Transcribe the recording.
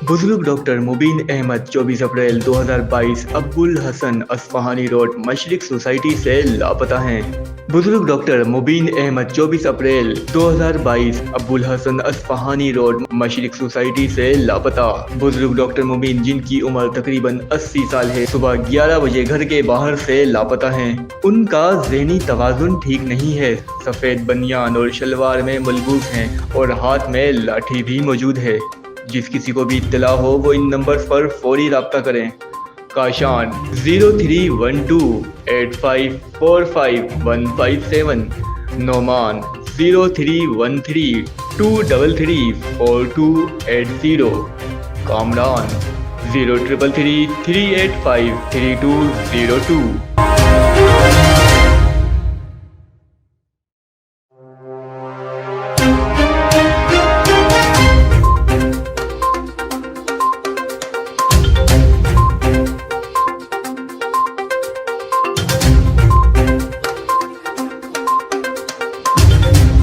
बुजुर्ग डॉक्टर मुबीन अहमद 24 अप्रैल 2022 Abul Hasan अस्फहानी road मशरिक society से लापता हैं। बुजुर्ग डॉक्टर मुबीन अहमद 24 अप्रैल 2022 अब्बुल हसन अस्फहानी रोड मशरिक सोसाइटी से लापता। बुजुर्ग डॉक्टर मुबीन, जिनकी उम्र तकरीबन 80 साल है, सुबह 11 बजे घर के बाहर से लापता हैं। उनका ज़हनी तवाज़ुन ठीक नहीं है। सफ़ेद बनियान और शलवार में मलबूस हैं और हाथ में लाठी भी मौजूद है। जिस किसी को भी इत्तला हो वो इन नंबर पर फौरी राब्ता करें। काशान 031285455157, नोमान 031323348280, कामरान 033338533202।